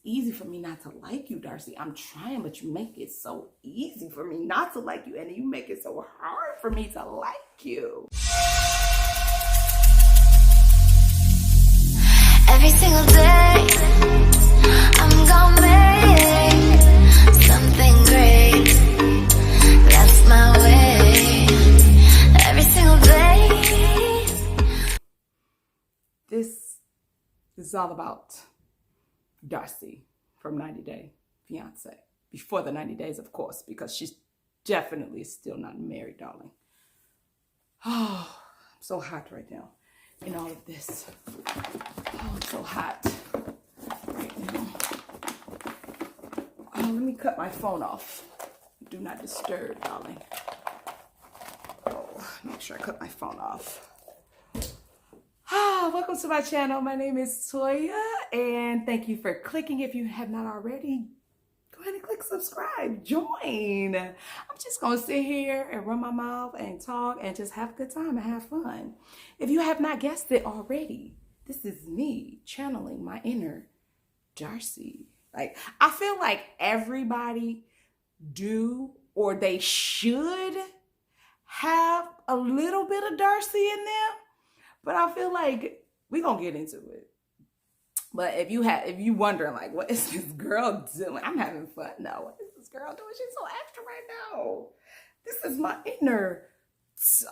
easy for me not to like you, Darcy. I'm trying, but you make it so easy for me not to like you, and you make it so hard for me to like you. Every single day, I'm gonna make something great. That's my way. Every single day. This is all about Darcy from 90 Day Fiance. Before the 90 days, of course, because she's definitely still not married, darling. Oh, I'm so hot right now in all of this. Oh, I'm so hot right now. Oh, let me cut my phone off. Do not disturb, darling. Oh, make sure I cut my phone off. Welcome to my channel. My name is Toya, and thank you for clicking. If you have not already, go ahead and click subscribe. Join. I'm just going to sit here and run my mouth and talk and just have a good time and have fun. If you have not guessed it already, this is me channeling my inner Darcy. Like, I feel like everybody do, or they should have a little bit of Darcy in them. But I feel like we're going to get into it. But if you wondering, like, what is this girl doing? I'm having fun. No, what is this girl doing? She's so extra right now. This is my inner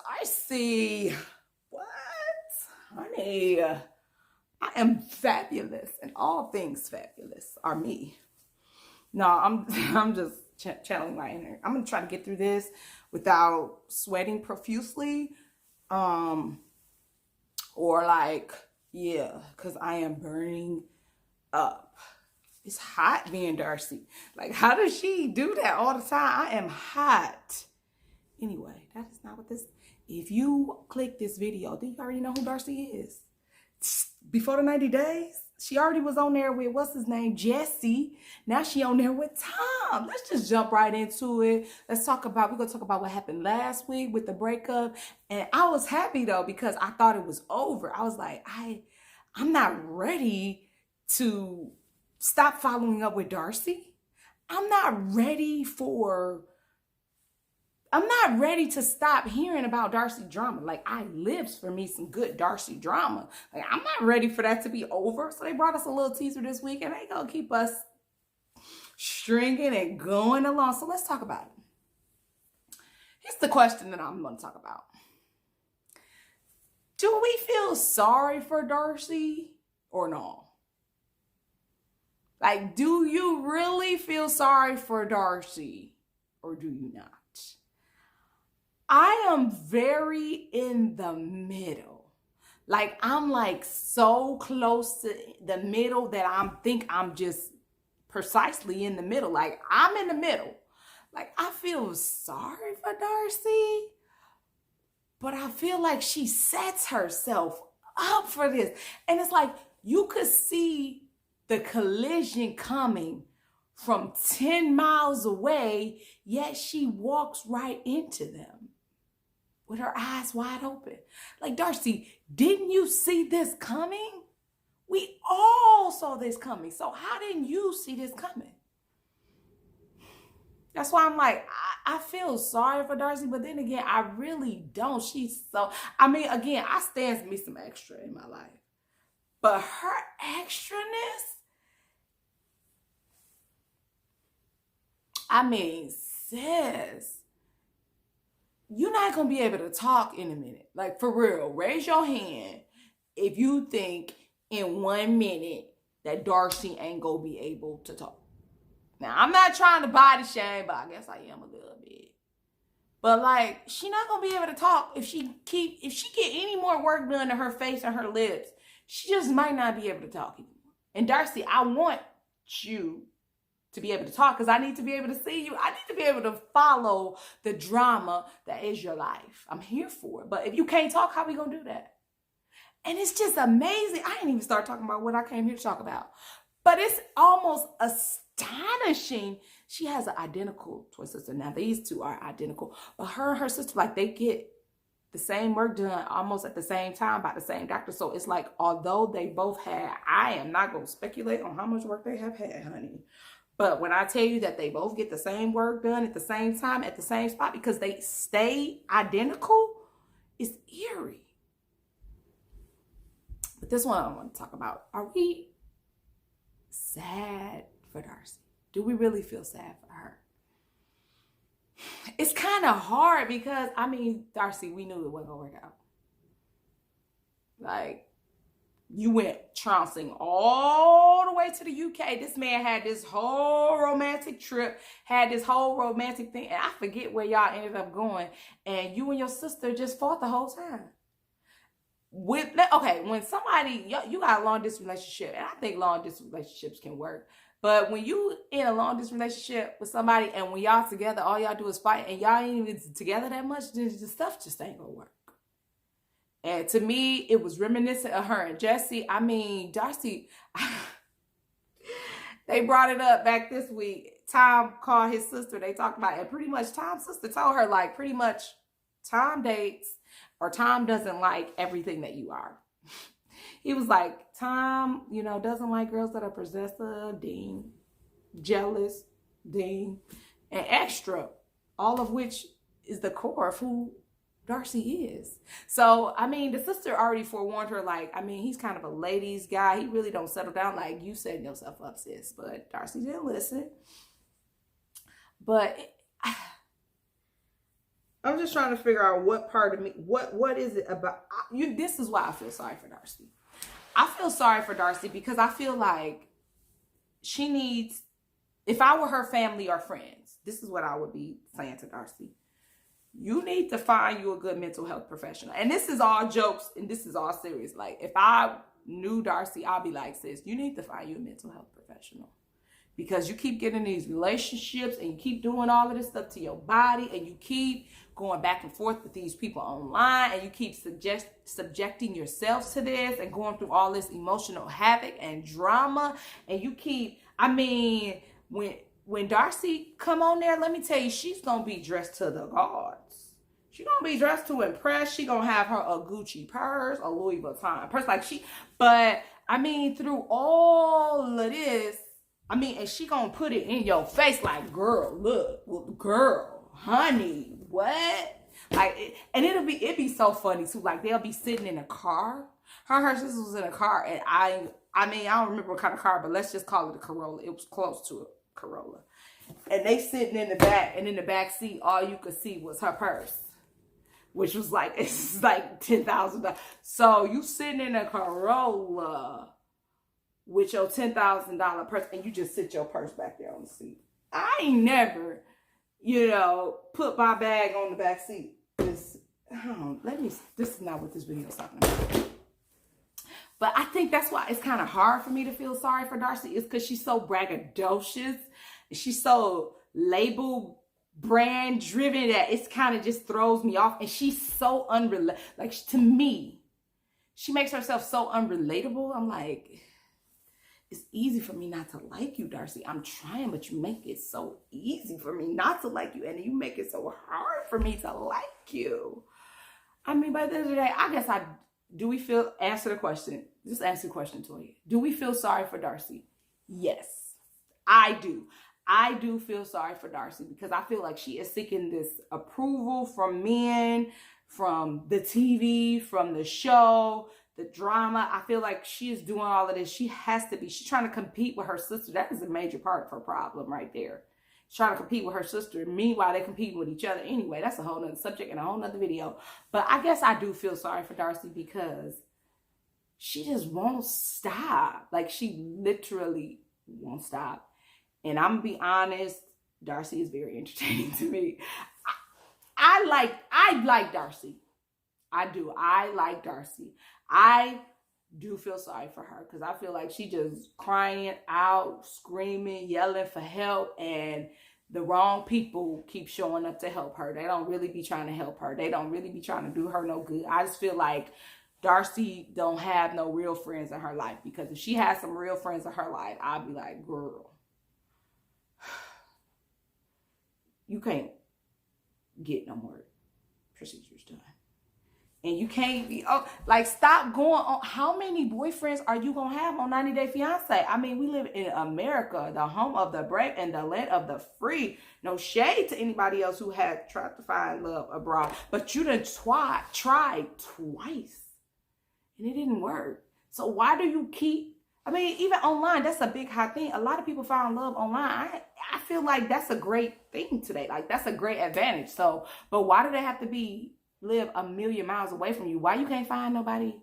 Darcy. What? Honey, I am fabulous. And all things fabulous are me. No, I'm just channeling my inner. I'm going to try to get through this without sweating profusely. Or like, yeah, because I am burning up. It's hot being Darcy. Like, how does she do that all the time? I am hot. Anyway, that is not what this... If you click this video, then you already know who Darcy is. Before the 90 days, she already was on there with, what's his name, Jesse. Now she on there with Tom. Let's just jump right into it. We're going to talk about what happened last week with the breakup. And I was happy though, because I thought it was over. I was like, I'm not ready to stop following up with Darcy. I'm not ready to stop hearing about Darcy drama. Like, I lives for me some good Darcy drama. Like, I'm not ready for that to be over. So they brought us a little teaser this week, and they gonna keep us stringing and going along. So let's talk about it. Here's the question that I'm gonna talk about. Do we feel sorry for Darcy or no? Like, do you really feel sorry for Darcy or do you not? I am very in the middle. Like, I'm like so close to the middle that I'm just precisely in the middle. Like, I'm in the middle. Like, I feel sorry for Darcy, but I feel like she sets herself up for this. And it's like, you could see the collision coming from 10 miles away, yet she walks right into them with her eyes wide open. Like, Darcy, didn't you see this coming? We all saw this coming. So how didn't you see this coming? That's why I'm like, I feel sorry for Darcy, but then again, I really don't. She's so, I mean, again, I stands me some extra in my life. But her extraness, I mean, sis, you're not going to be able to talk in a minute. Like, for real, raise your hand if you think in 1 minute that Darcy ain't going to be able to talk. Now, I'm not trying to body shame, but I guess I am a little bit. But, like, she not going to be able to talk if she get any more work done to her face and her lips. She just might not be able to talk anymore. And Darcy, I want you to be able to talk because I need to be able to see you. I need to be able to follow the drama that is your life. I'm here for it. But if you can't talk, how we going to do that? And it's just amazing. I didn't even start talking about what I came here to talk about. But it's almost astonishing. She has an identical twin sister. Now, these two are identical. But her and her sister, like, they get the same work done almost at the same time by the same doctor. So it's like, although they both had, I am not going to speculate on how much work they have had, honey. But when I tell you that they both get the same work done at the same time, at the same spot, because they stay identical, it's eerie. But this one I want to talk about. Are we sad for Darcy? Do we really feel sad for her? It's kind of hard because, I mean, Darcy, we knew it wasn't going to work out. Like, you went trouncing all the way to the UK. This man had this whole romantic trip, had this whole romantic thing, and I forget where y'all ended up going, and you and your sister just fought the whole time. Okay, when somebody, you got a long distance relationship, and I think long distance relationships can work, but when you in a long distance relationship with somebody, and when y'all together, all y'all do is fight, and y'all ain't even together that much, then the stuff just ain't gonna work. And to me, it was reminiscent of her and Jesse. I mean, Darcy, they brought it up back this week. Tom called his sister. They talked about it. And pretty much Tom's sister told her, like, pretty much Tom dates, or Tom doesn't like everything that you are. He was like, Tom, you know, doesn't like girls that are possessive, ding, jealous, ding, and extra, all of which is the core of who Darcy is. So, I mean, the sister already forewarned her, like, I mean, he's kind of a ladies guy. He really don't settle down, like, you setting yourself up, sis. But Darcy didn't listen. But I'm just trying to figure out what part of me, what is it about you? This is why I feel sorry for Darcy. I feel sorry for Darcy because I feel like she needs, if I were her family or friends, this is what I would be saying to Darcy. You need to find you a good mental health professional. And this is all jokes and this is all serious. Like, if I knew Darcy, I'd be like, sis, you need to find you a mental health professional. Because you keep getting these relationships and you keep doing all of this stuff to your body and you keep going back and forth with these people online and you keep subjecting yourself to this and going through all this emotional havoc and drama. And you keep, I mean, when Darcy come on there, let me tell you, she's going to be dressed to the gods. She's going to be dressed to impress. She's going to have her a Gucci purse, a Louis Vuitton purse. But I mean, through all of this, I mean, and she going to put it in your face like, girl, look, girl, honey, what? Like, and it'd be so funny too. Like, they'll be sitting in a car. Her and her sister was in a car, and I mean, I don't remember what kind of car, but let's just call it a Corolla. It was close to a Corolla. And they sitting in the back, and in the back seat, all you could see was her purse, which was like, it's like $10,000. So you sitting in a Corolla with your $10,000 purse, and you just sit your purse back there on the seat. I ain't never, put my bag on the back seat. This is not what this video is talking about. But I think that's why it's kind of hard for me to feel sorry for Darcy, is because she's so braggadocious. She's so label brand driven that it's kind of just throws me off. And she's so to me, she makes herself so unrelatable. I'm like, it's easy for me not to like you, Darcy. I'm trying, but you make it so easy for me not to like you. And you make it so hard for me to like you. I mean, by the end of the day, I guess answer the question. Just answer the question, Toya. Do we feel sorry for Darcy? Yes, I do. I do feel sorry for Darcy because I feel like she is seeking this approval from men, from the TV, from the show, the drama. I feel like she is doing all of this. She's trying to compete with her sister. That is a major part of her problem right there. She's trying to compete with her sister. Meanwhile, they're competing with each other anyway. That's a whole nother subject and a whole nother video. But I guess I do feel sorry for Darcy because she just won't stop. Like, she literally won't stop. And I'm gonna be honest, Darcy is very entertaining to me. I like Darcy. I do. I like Darcy. I do feel sorry for her because I feel like she just crying out, screaming, yelling for help, and the wrong people keep showing up to help her. They don't really be trying to help her. They don't really be trying to do her no good. I just feel like Darcy don't have no real friends in her life, because if she has some real friends in her life, I'd be like, girl, you can't get no more procedures done. And you can't be, oh, like, stop going on. How many boyfriends are you gonna have on 90 Day Fiance? I mean, we live in America, the home of the brave and the land of the free. No shade to anybody else who had tried to find love abroad, but you done tried twice and it didn't work. So why do you keep, I mean, even online, that's a big hot thing. A lot of people found love online. I feel like that's a great thing today. Like, that's a great advantage. So, but why do they have to live a million miles away from you? Why you can't find nobody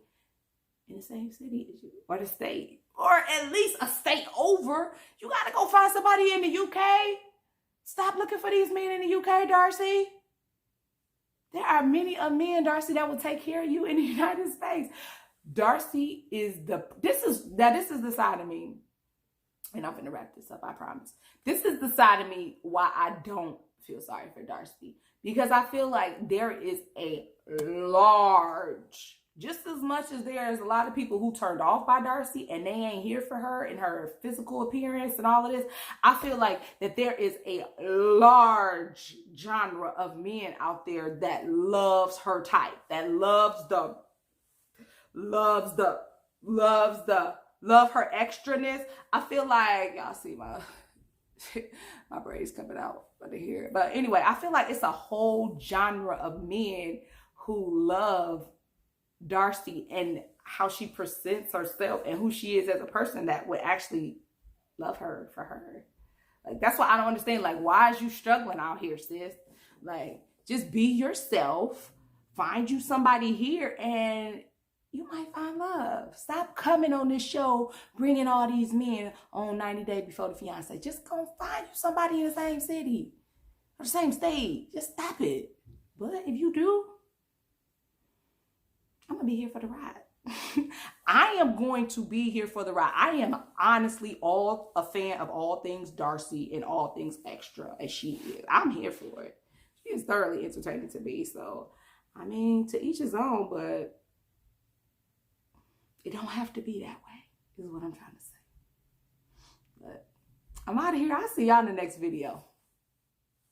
in the same city as you, or the state, or at least a state over? You gotta go find somebody in the UK. Stop looking for these men in the UK, Darcy. There are many men, Darcy, that will take care of you in the United States. Darcy is this is the side of me, and I'm gonna wrap this up, I promise. This is the side of me why I don't feel sorry for Darcy. Because I feel like there is a large, just as much as there is a lot of people who turned off by Darcy and they ain't here for her and her physical appearance and all of this, I feel like that there is a large genre of men out there that loves her type, that love her extraness. I feel like, y'all see my braids coming out under here. But anyway, I feel like it's a whole genre of men who love Darcy and how she presents herself and who she is as a person that would actually love her for her. Like, that's why I don't understand. Like, why is you struggling out here, sis? Like, just be yourself. Find you somebody here and you might find love. Stop coming on this show, bringing all these men on 90 Day Before the Fiance. Just go find you somebody in the same city or the same state. Just stop it. But if you do, I'm going to be here for the ride. I am going to be here for the ride. I am honestly a fan of all things Darcy and all things extra as she is. I'm here for it. She is thoroughly entertaining to me. So, I mean, to each his own, but it don't have to be that way, is what I'm trying to say. But I'm out of here. I'll see y'all in the next video.